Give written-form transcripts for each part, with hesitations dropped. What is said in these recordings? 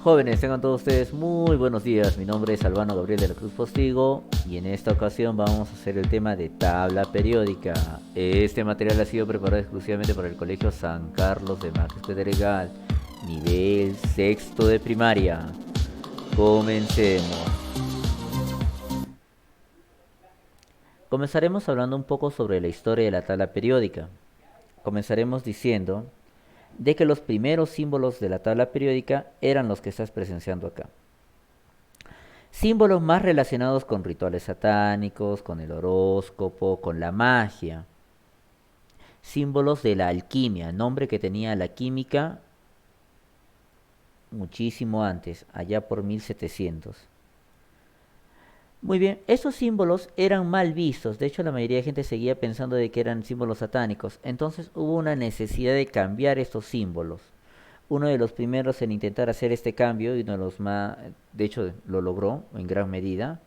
Jóvenes, tengan todos ustedes muy buenos días. Mi nombre es Albano Gabriel de la Cruz Postigo y en esta ocasión vamos a hacer el tema de tabla periódica. Este material ha sido preparado exclusivamente para el Colegio San Carlos de Márquez Pedregal, nivel sexto de primaria. Comencemos. Comenzaremos hablando un poco sobre la historia de la tabla periódica. Comenzaremos diciendo de que los primeros símbolos de la tabla periódica eran los que estás presenciando acá. Símbolos más relacionados con rituales satánicos, con el horóscopo, con la magia. Símbolos de la alquimia, nombre que tenía la química muchísimo antes, allá por 1700. Muy bien, esos símbolos eran mal vistos, de hecho la mayoría de gente seguía pensando de que eran símbolos satánicos, entonces hubo una necesidad de cambiar estos símbolos. Uno de los primeros en intentar hacer este cambio, y uno de los más, de hecho lo logró en gran medida,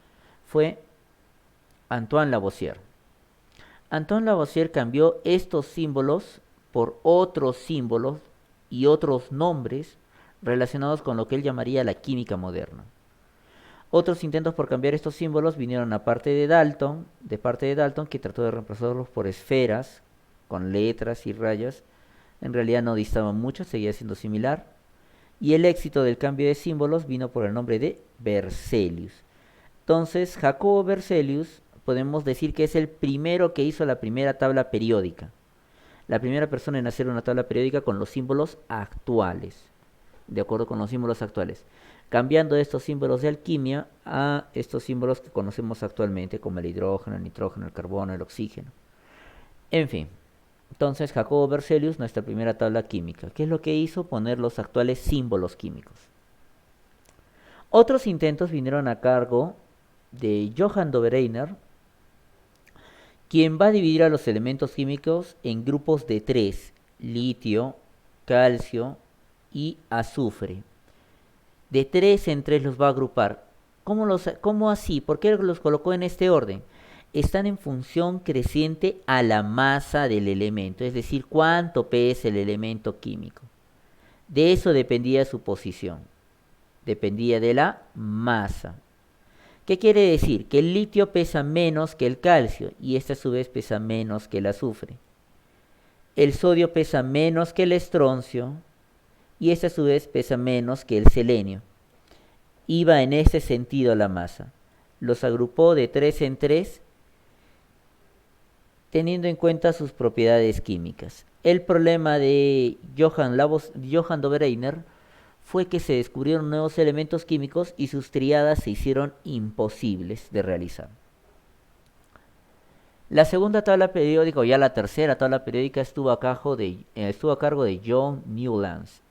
fue Antoine Lavoisier. Antoine Lavoisier cambió estos símbolos por otros símbolos y otros nombres relacionados con lo que él llamaría la química moderna. Otros intentos por cambiar estos símbolos vinieron de parte de Dalton, que trató de reemplazarlos por esferas con letras y rayas. En realidad no distaban mucho, seguía siendo similar. Y el éxito del cambio de símbolos vino por el nombre de Berzelius. Entonces, Jacobo Berzelius podemos decir que es el primero que hizo la primera tabla periódica. La primera persona en hacer una tabla periódica con los símbolos actuales, de acuerdo con los símbolos actuales, cambiando estos símbolos de alquimia a estos símbolos que conocemos actualmente, como el hidrógeno, el nitrógeno, el carbono, el oxígeno. En fin, entonces Jacobo Berzelius, nuestra primera tabla química. ¿Qué es lo que hizo? Poner los actuales símbolos químicos. Otros intentos vinieron a cargo de Johann Dobereiner, quien va a dividir a los elementos químicos en grupos de tres: litio, calcio y azufre. De tres en tres los va a agrupar. ¿Cómo así? ¿Por qué los colocó en este orden? Están en función creciente a la masa del elemento, es decir, cuánto pesa el elemento químico. De eso dependía su posición, dependía de la masa. ¿Qué quiere decir? Que el litio pesa menos que el calcio y este a su vez pesa menos que el azufre. El sodio pesa menos que el estroncio y este a su vez pesa menos que el selenio. Iba en ese sentido la masa. Los agrupó de tres en tres teniendo en cuenta sus propiedades químicas. El problema de Johann Dobereiner fue que se descubrieron nuevos elementos químicos y sus triadas se hicieron imposibles de realizar. La segunda tabla periódica, o ya la tercera tabla periódica, estuvo a cargo de John Newlands,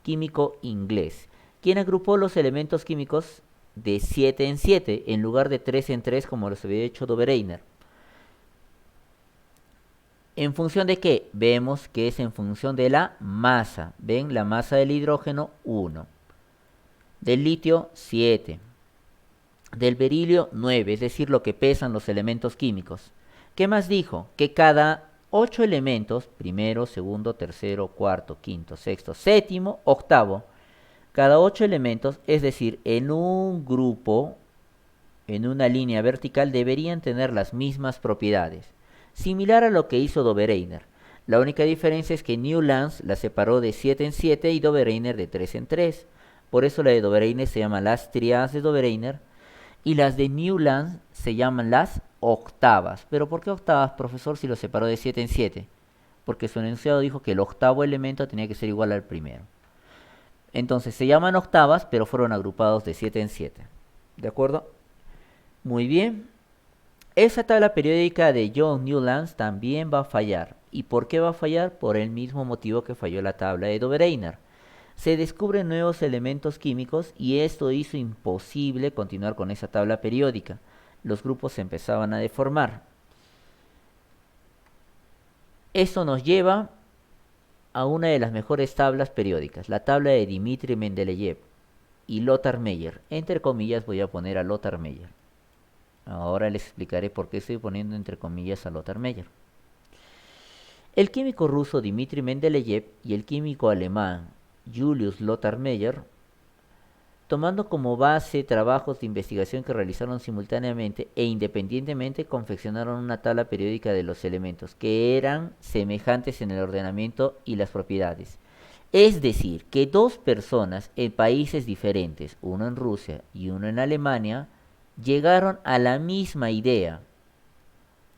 químico inglés, quien agrupó los elementos químicos de 7 en 7 en lugar de 3 en 3 como los había hecho Dobereiner. ¿En función de qué? Vemos que es en función de la masa. ¿Ven? La masa del hidrógeno, 1. Del litio, 7. Del berilio, 9, es decir, lo que pesan los elementos químicos. ¿Qué más dijo? Que cada 8 elementos, primero, segundo, tercero, cuarto, quinto, sexto, séptimo, octavo, cada 8 elementos, es decir, en un grupo, en una línea vertical, deberían tener las mismas propiedades, similar a lo que hizo Dobereiner. La única diferencia es que Newlands la separó de 7 en 7 y Dobereiner de 3 en 3. Por eso la de Dobereiner se llama las triadas de Dobereiner y las de Newlands se llaman las octavas. ¿Pero por qué octavas, profesor, si lo separó de 7 en 7? Porque su enunciado dijo que el octavo elemento tenía que ser igual al primero. Entonces se llaman octavas, pero fueron agrupados de 7 en 7. ¿De acuerdo? Muy bien. Esa tabla periódica de John Newlands también va a fallar. ¿Y por qué va a fallar? Por el mismo motivo que falló la tabla de Dobereiner. Se descubren nuevos elementos químicos y esto hizo imposible continuar con esa tabla periódica. Los grupos se empezaban a deformar. Esto nos lleva a una de las mejores tablas periódicas, la tabla de Dmitri Mendeleev y Lothar Meyer. Entre comillas voy a poner a Lothar Meyer. Ahora les explicaré por qué estoy poniendo entre comillas a Lothar Meyer. El químico ruso Dmitri Mendeleev y el químico alemán Julius Lothar Meyer tomando como base trabajos de investigación que realizaron simultáneamente e independientemente, confeccionaron una tabla periódica de los elementos, que eran semejantes en el ordenamiento y las propiedades. Es decir, que dos personas en países diferentes, uno en Rusia y uno en Alemania, llegaron a la misma idea,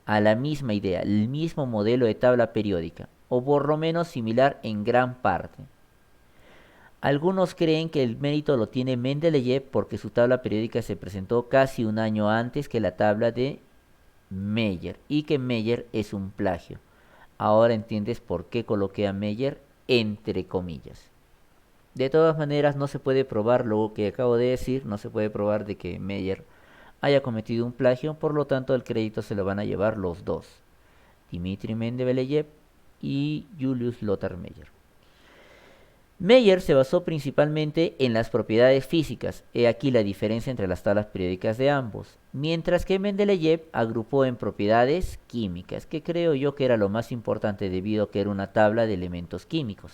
el mismo modelo de tabla periódica, o por lo menos similar en gran parte. Algunos creen que el mérito lo tiene Mendeleev porque su tabla periódica se presentó casi un año antes que la tabla de Meyer y que Meyer es un plagio. Ahora entiendes por qué coloqué a Meyer entre comillas. De todas maneras, no se puede probar lo que acabo de decir, no se puede probar de que Meyer haya cometido un plagio, por lo tanto el crédito se lo van a llevar los dos, Dmitri Mendeleev y Julius Lothar Meyer. Meyer se basó principalmente en las propiedades físicas, he aquí la diferencia entre las tablas periódicas de ambos, mientras que Mendeleev agrupó en propiedades químicas, que creo yo que era lo más importante debido a que era una tabla de elementos químicos.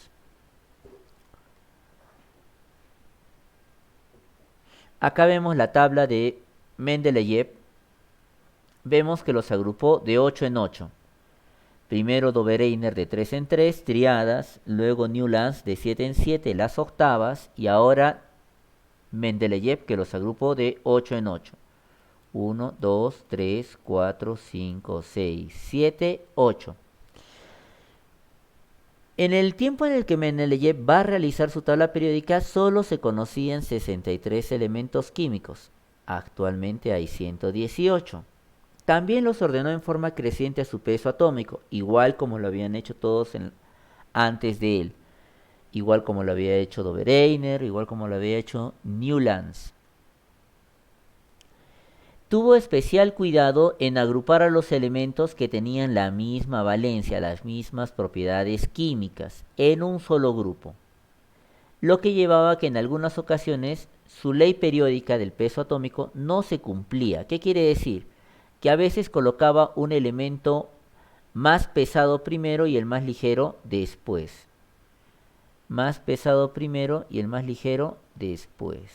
Acá vemos la tabla de Mendeleev, vemos que los agrupó de 8 en 8. Primero Dobereiner de 3 en 3, triadas, luego Newlands de 7 en 7, las octavas, y ahora Mendeleev que los agrupó de 8 en 8. 1, 2, 3, 4, 5, 6, 7, 8. En el tiempo en el que Mendeleev va a realizar su tabla periódica, solo se conocían 63 elementos químicos. Actualmente hay 118. También los ordenó en forma creciente a su peso atómico, igual como lo habían hecho todos antes de él. Igual como lo había hecho Dobereiner, igual como lo había hecho Newlands. Tuvo especial cuidado en agrupar a los elementos que tenían la misma valencia, las mismas propiedades químicas, en un solo grupo, lo que llevaba a que en algunas ocasiones su ley periódica del peso atómico no se cumplía. ¿Qué quiere decir? Que a veces colocaba un elemento más pesado primero y el más ligero después. Más pesado primero y el más ligero después.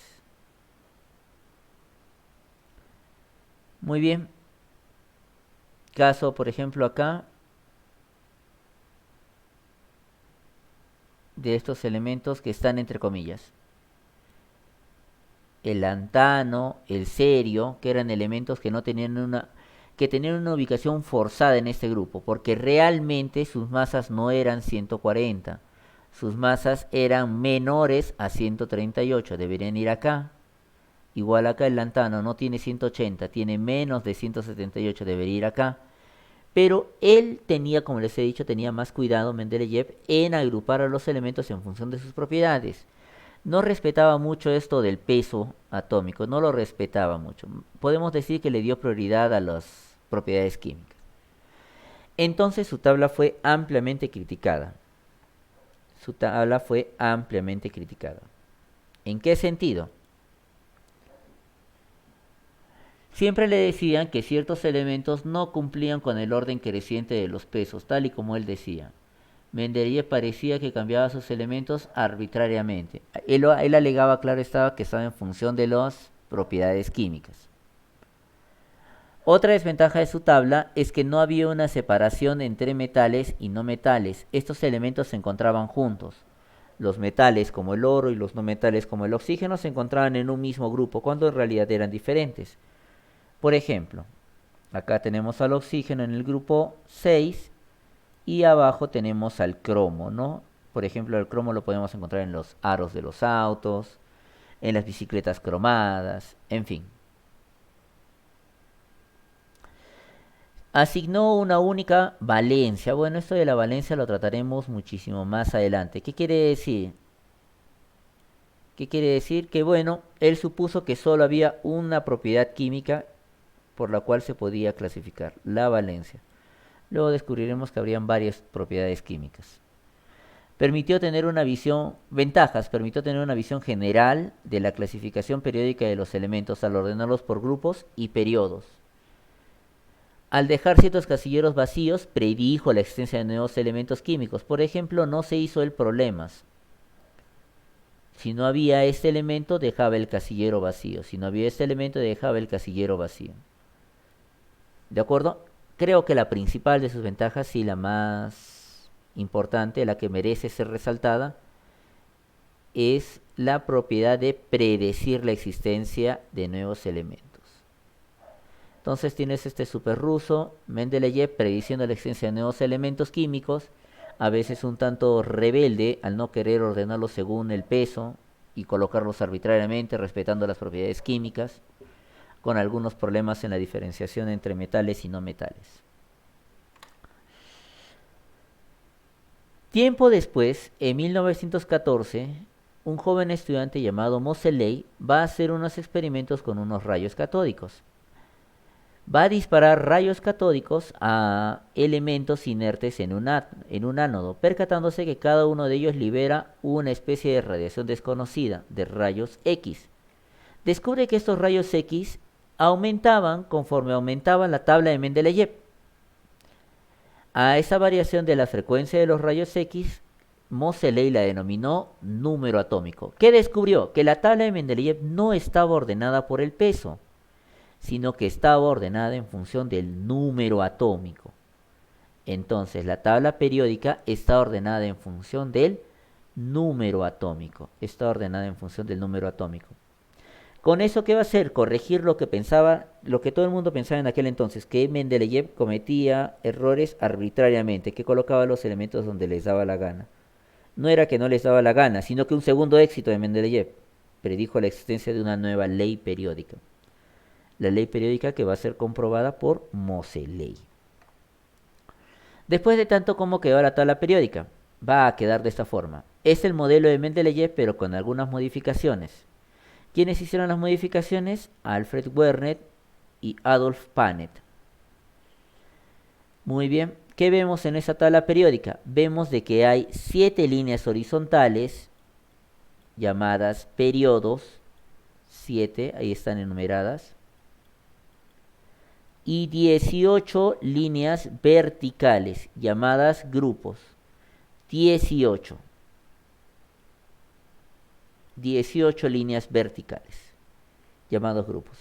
Muy bien. Caso, por ejemplo, acá de estos elementos que están entre comillas. El lantano, el cerio, que eran elementos que no tenían que tenían una ubicación forzada en este grupo, porque realmente sus masas no eran 140, sus masas eran menores a 138, deberían ir acá. Igual acá el lantano no tiene 180, tiene menos de 178, debería ir acá. Pero él tenía, como les he dicho, tenía más cuidado, Mendeleev, en agrupar a los elementos en función de sus propiedades. No respetaba mucho esto del peso atómico, no lo respetaba mucho. Podemos decir que le dio prioridad a las propiedades químicas. Entonces su tabla fue ampliamente criticada. Su tabla fue ampliamente criticada. ¿En qué sentido? Siempre le decían que ciertos elementos no cumplían con el orden creciente de los pesos, tal y como él decía. Mendeleev parecía que cambiaba sus elementos arbitrariamente. Él alegaba, claro estaba, que estaba en función de las propiedades químicas. Otra desventaja de su tabla es que no había una separación entre metales y no metales. Estos elementos se encontraban juntos. Los metales como el oro y los no metales como el oxígeno se encontraban en un mismo grupo, cuando en realidad eran diferentes. Por ejemplo, acá tenemos al oxígeno en el grupo 6 y abajo tenemos al cromo, ¿no? Por ejemplo, el cromo lo podemos encontrar en los aros de los autos, en las bicicletas cromadas, en fin. Asignó una única valencia. Bueno, esto de la valencia lo trataremos muchísimo más adelante. ¿Qué quiere decir? ¿Qué quiere decir? Que bueno, él supuso que solo había una propiedad química por la cual se podía clasificar, la valencia. Luego descubriremos que habrían varias propiedades químicas. Permitió tener una visión general de la clasificación periódica de los elementos al ordenarlos por grupos y periodos. Al dejar ciertos casilleros vacíos, predijo la existencia de nuevos elementos químicos. Por ejemplo, no se hizo el problemas. Si no había este elemento, dejaba el casillero vacío. Si no había este elemento, dejaba el casillero vacío. ¿De acuerdo? Creo que la principal de sus ventajas, y la más importante, la que merece ser resaltada, es la propiedad de predecir la existencia de nuevos elementos. Entonces tienes este super ruso, Mendeleev, prediciendo la existencia de nuevos elementos químicos, a veces un tanto rebelde al no querer ordenarlos según el peso y colocarlos arbitrariamente, respetando las propiedades químicas, con algunos problemas en la diferenciación entre metales y no metales. Tiempo después, en 1914, un joven estudiante llamado Moseley va a hacer unos experimentos con unos rayos catódicos. Va a disparar rayos catódicos a elementos inertes en un ánodo, percatándose que cada uno de ellos libera una especie de radiación desconocida, de rayos X. Descubre que estos rayos X aumentaban conforme aumentaba la tabla de Mendeleev. A esa variación de la frecuencia de los rayos X, Moseley la denominó número atómico. ¿Qué descubrió? Que la tabla de Mendeleev no estaba ordenada por el peso, sino que estaba ordenada en función del número atómico. Entonces, la tabla periódica está ordenada en función del número atómico. Está ordenada en función del número atómico. Con eso, ¿qué va a hacer? Corregir lo que pensaba, lo que todo el mundo pensaba en aquel entonces, que Mendeleev cometía errores arbitrariamente, que colocaba los elementos donde les daba la gana. No era que no les daba la gana, sino que un segundo éxito de Mendeleev predijo la existencia de una nueva ley periódica. La ley periódica que va a ser comprobada por Moseley. Después de tanto, ¿cómo quedó la tabla periódica? Va a quedar de esta forma. Es el modelo de Mendeleev, pero con algunas modificaciones. ¿Quiénes hicieron las modificaciones? Alfred Werner y Adolf Panet. Muy bien, ¿qué vemos en esa tabla periódica? Vemos de que hay 7 líneas horizontales llamadas periodos, 7, ahí están enumeradas, y 18 líneas verticales llamadas grupos, 18 líneas verticales llamados grupos.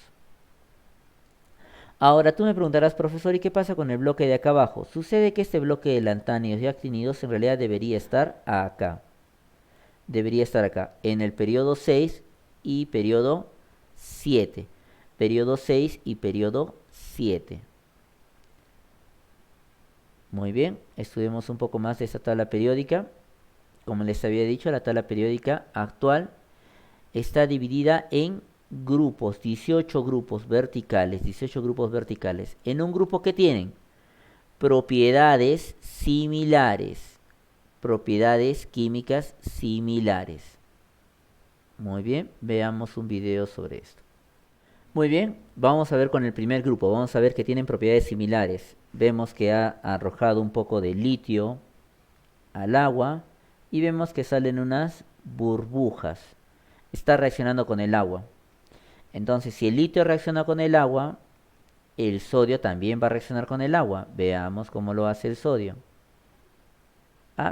Ahora tú me preguntarás, profesor, ¿y qué pasa con el bloque de acá abajo? Sucede que este bloque de lantánidos y actinidos en realidad debería estar acá. Debería estar acá, en el periodo 6 y periodo 7. Periodo 6 y periodo 7. Muy bien, estudiemos un poco más de esta tabla periódica. Como les había dicho, la tabla periódica actual está dividida en grupos, 18 grupos verticales, 18 grupos verticales. En un grupo que tienen propiedades similares, propiedades químicas similares. Muy bien, veamos un video sobre esto. Muy bien, vamos a ver con el primer grupo, vamos a ver que tienen propiedades similares. Vemos que ha arrojado un poco de litio al agua y vemos que salen unas burbujas. Está reaccionando con el agua. Entonces, si el litio reacciona con el agua, el sodio también va a reaccionar con el agua. Veamos cómo lo hace el sodio.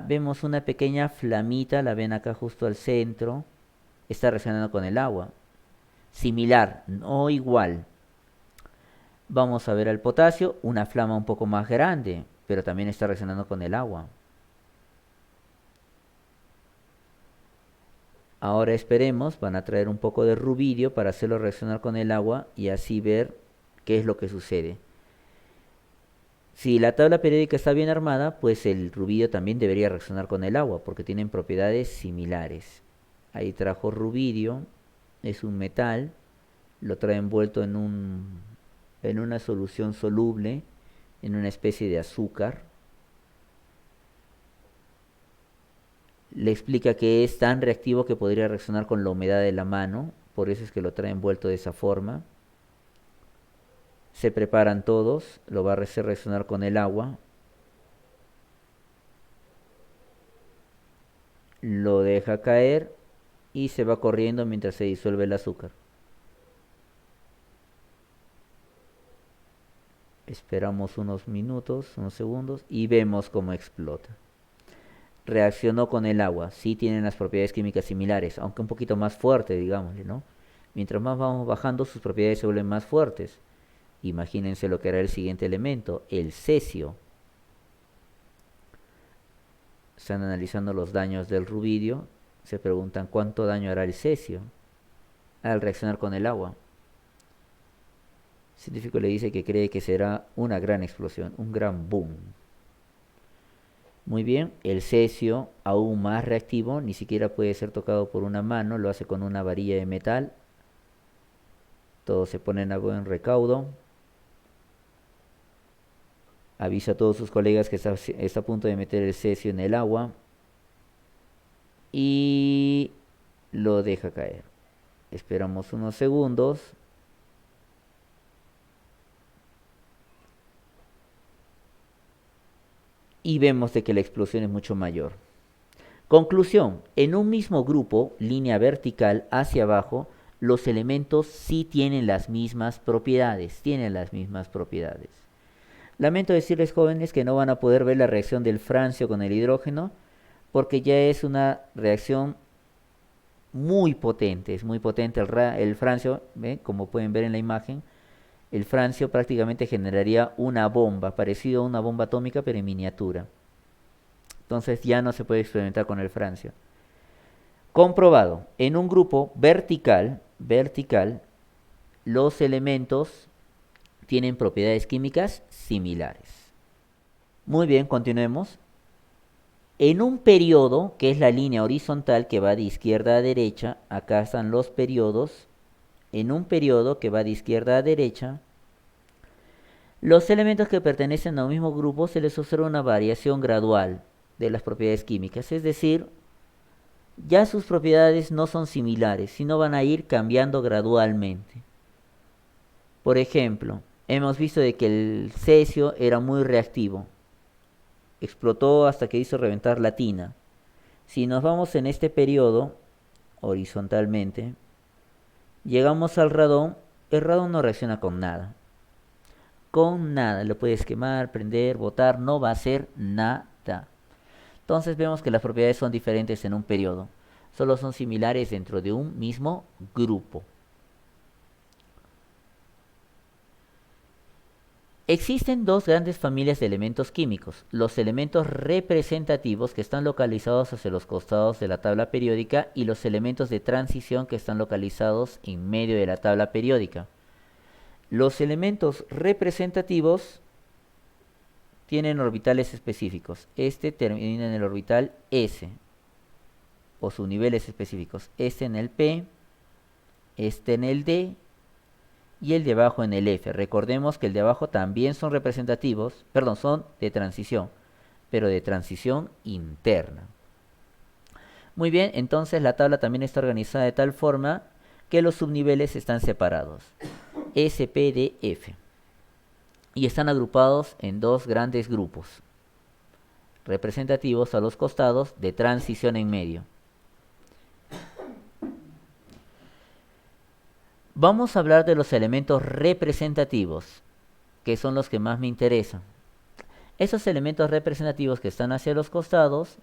Vemos una pequeña flamita, la ven acá justo al centro. Está reaccionando con el agua. Similar, no igual. Vamos a ver al potasio, una flama un poco más grande, pero también está reaccionando con el agua. Ahora esperemos, van a traer un poco de rubidio para hacerlo reaccionar con el agua y así ver qué es lo que sucede. Si la tabla periódica está bien armada, pues el rubidio también debería reaccionar con el agua, porque tienen propiedades similares. Ahí trajo rubidio, es un metal, lo trae envuelto en una solución soluble, en una especie de azúcar. Le explica que es tan reactivo que podría reaccionar con la humedad de la mano, por eso es que lo trae envuelto de esa forma. Se preparan todos, lo va a hacer reaccionar con el agua. Lo deja caer y se va corriendo mientras se disuelve el azúcar. Esperamos unos minutos, unos segundos y vemos cómo explota. reaccionó con el agua. Sí tienen las propiedades químicas similares, aunque un poquito más fuerte, digámosle, ¿no? Mientras más vamos bajando, sus propiedades se vuelven más fuertes. Imagínense lo que era el siguiente elemento, el cesio. Están analizando los daños del rubidio. Se preguntan cuánto daño hará el cesio al reaccionar con el agua. El científico le dice que cree que será una gran explosión, un gran boom. Muy bien, el cesio, aún más reactivo, ni siquiera puede ser tocado por una mano, lo hace con una varilla de metal. Todos se ponen a buen recaudo. Avisa a todos sus colegas que está a punto de meter el cesio en el agua. Y lo deja caer. Esperamos unos segundos. Y vemos de que la explosión es mucho mayor. Conclusión, en un mismo grupo, línea vertical hacia abajo, los elementos sí tienen las mismas propiedades, Lamento decirles, jóvenes, que no van a poder ver la reacción del francio con el hidrógeno, porque ya es una reacción muy potente, es muy potente el francio, ¿ve? Como pueden ver en la imagen, el francio prácticamente generaría una bomba, parecido a una bomba atómica, pero en miniatura. Entonces ya no se puede experimentar con el francio. Comprobado, en un grupo vertical, los elementos tienen propiedades químicas similares. Muy bien, continuemos. En un periodo, que es la línea horizontal que va de izquierda a derecha, acá están los periodos. En un periodo que va de izquierda a derecha, los elementos que pertenecen a un mismo grupo se les observa una variación gradual de las propiedades químicas, es decir, ya sus propiedades no son similares, sino van a ir cambiando gradualmente. Por ejemplo, hemos visto de que el cesio era muy reactivo, explotó hasta que hizo reventar la tina. Si nos vamos en este periodo, horizontalmente, llegamos al radón, el radón no reacciona con nada. Con nada, lo puedes quemar, prender, botar, no va a hacer nada. Entonces vemos que las propiedades son diferentes en un periodo, solo son similares dentro de un mismo grupo. Existen dos grandes familias de elementos químicos, los elementos representativos que están localizados hacia los costados de la tabla periódica y los elementos de transición que están localizados en medio de la tabla periódica. Los elementos representativos tienen orbitales específicos. Este termina en el orbital S, o sus niveles específicos. Este en el P, este en el D, y el de abajo en el F. Recordemos que el de abajo también son representativos, perdón, son de transición, pero de transición interna. Muy bien, entonces la tabla también está organizada de tal forma que los subniveles están separados. S, P, D, F. Y están agrupados en dos grandes grupos. Representativos a los costados, de transición en medio. Vamos a hablar de los elementos representativos, que son los que más me interesan. Esos elementos representativos que están hacia los costados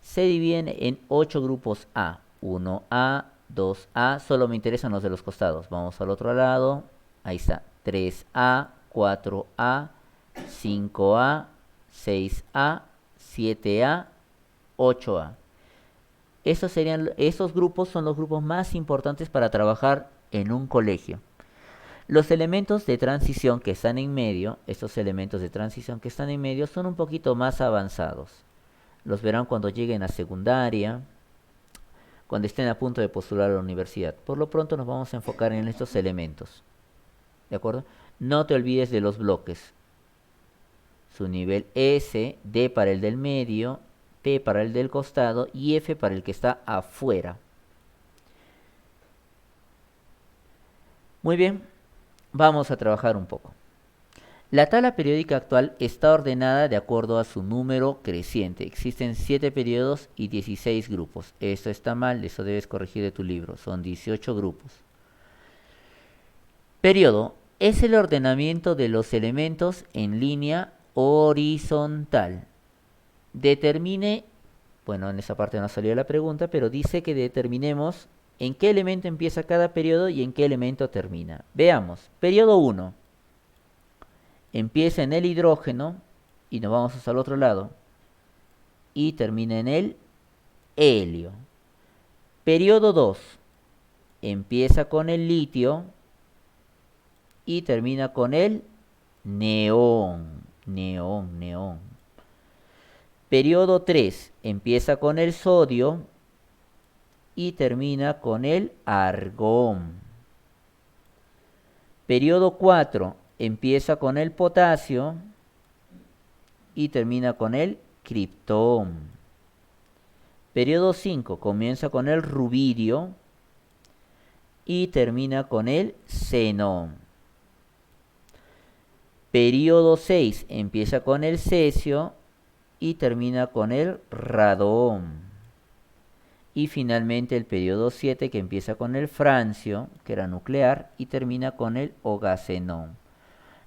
se dividen en 8 grupos A. 1A, 2A, solo me interesan los de los costados. Vamos al otro lado, ahí está. 3A, 4A, 5A, 6A, 7A, 8A. Esos grupos son los grupos más importantes para trabajar en un colegio. Los elementos de transición que están en medio, estos elementos de transición que están en medio son un poquito más avanzados. Los verán cuando lleguen a secundaria, cuando estén a punto de postular a la universidad. Por lo pronto nos vamos a enfocar en estos elementos. ¿De acuerdo? No te olvides de los bloques. Su nivel S, D para el del medio, P para el del costado y F para el que está afuera. Muy bien, vamos a trabajar un poco. La tabla periódica actual está ordenada de acuerdo a su número creciente. Existen 7 periodos y 16 grupos. Esto está mal, eso debes corregir de tu libro. Son 18 grupos. Periodo es el ordenamiento de los elementos en línea horizontal. Determine Bueno, en esa parte no salió la pregunta, pero dice que determinemos en qué elemento empieza cada periodo y en qué elemento termina. Veamos, periodo 1 empieza en el hidrógeno y nos vamos hasta el otro lado y termina en el helio. Periodo 2 empieza con el litio y termina con el neón. Neón. Periodo 3 empieza con el sodio y termina con el argón. Periodo 4 empieza con el potasio y termina con el criptón. Periodo 5 comienza con el rubidio y termina con el xenón. Periodo 6 empieza con el cesio y termina con el radón. Y finalmente el periodo 7 que empieza con el francio, que era nuclear, y termina con el ogacenón.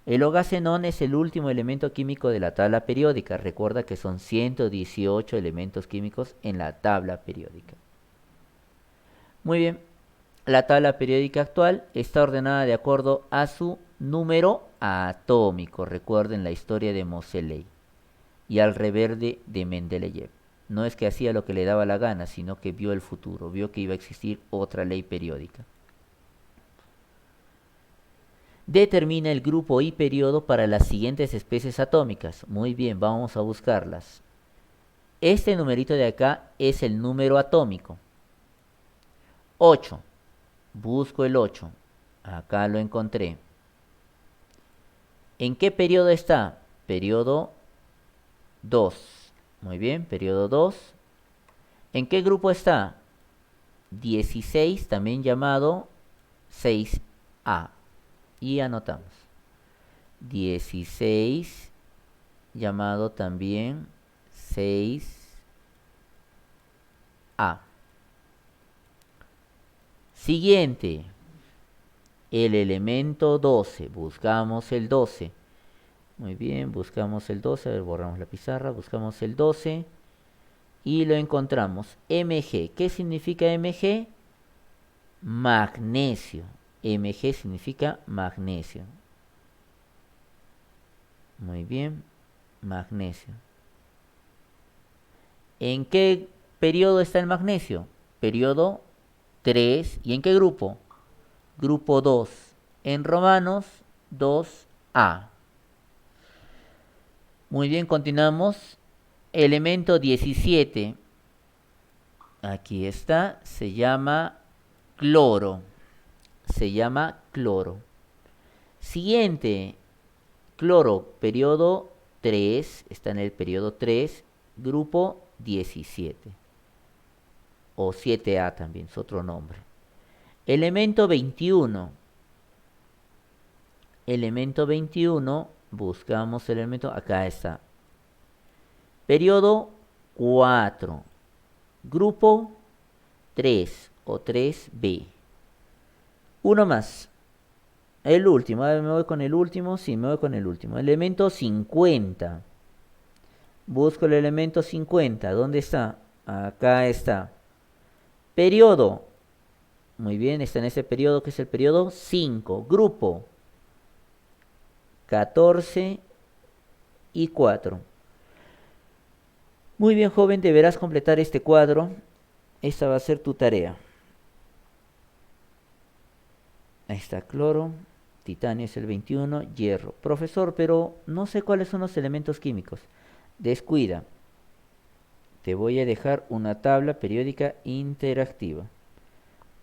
El ogacenón es el último elemento químico de la tabla periódica. Recuerda que son 118 elementos químicos en la tabla periódica. Muy bien, la tabla periódica actual está ordenada de acuerdo a su número atómico. Recuerden la historia de Moseley y al reverde de Mendeleev. No es que hacía lo que le daba la gana, sino que vio el futuro, vio que iba a existir otra ley periódica. Determina el grupo y periodo para las siguientes especies atómicas. Muy bien, vamos a buscarlas. Este numerito de acá es el número atómico. 8. Busco el 8. Acá lo encontré. ¿En qué periodo está? Periodo 2. Muy bien, periodo 2. ¿En qué grupo está? 16, también llamado 6A. Y anotamos. 16, llamado también 6A. Siguiente, el elemento 12. Buscamos el 12. Muy bien, buscamos el 12. A ver, borramos la pizarra. Buscamos el 12 y lo encontramos. Mg. ¿Qué significa Mg? Magnesio. Mg significa magnesio. Muy bien, magnesio. ¿En qué periodo está el magnesio? Periodo 3. ¿Y en qué grupo? Grupo 2. En romanos 2A. Muy bien, continuamos. Elemento 17. Aquí está. Se llama cloro. Se llama cloro. Siguiente. Cloro, periodo 3. Está en el periodo 3. Grupo 17. O 7A también, es otro nombre. Elemento 21. Elemento 21. Buscamos el elemento. Acá está. Periodo 4. Grupo 3 o 3B. Uno más. El último. A ver, me voy con el último. Sí, me voy con el último. Elemento 50. Busco el elemento 50. ¿Dónde está? Acá está. Periodo. Muy bien, está en ese periodo que es el periodo 5. Grupo 14 y 4. Muy bien, joven, deberás completar este cuadro. Esta va a ser tu tarea. Ahí está, cloro, titanio es el 21, hierro. Profesor, pero no sé cuáles son los elementos químicos. Descuida. Te voy a dejar una tabla periódica interactiva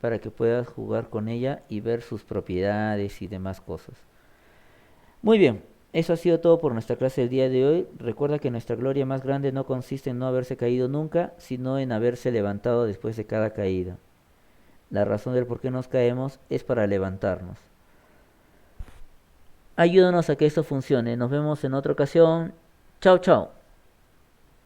para que puedas jugar con ella y ver sus propiedades y demás cosas. Muy bien, eso ha sido todo por nuestra clase del día de hoy. Recuerda que nuestra gloria más grande no consiste en no haberse caído nunca, sino en haberse levantado después de cada caída. La razón del por qué nos caemos es para levantarnos. Ayúdanos a que esto funcione. Nos vemos en otra ocasión. Chao, chao.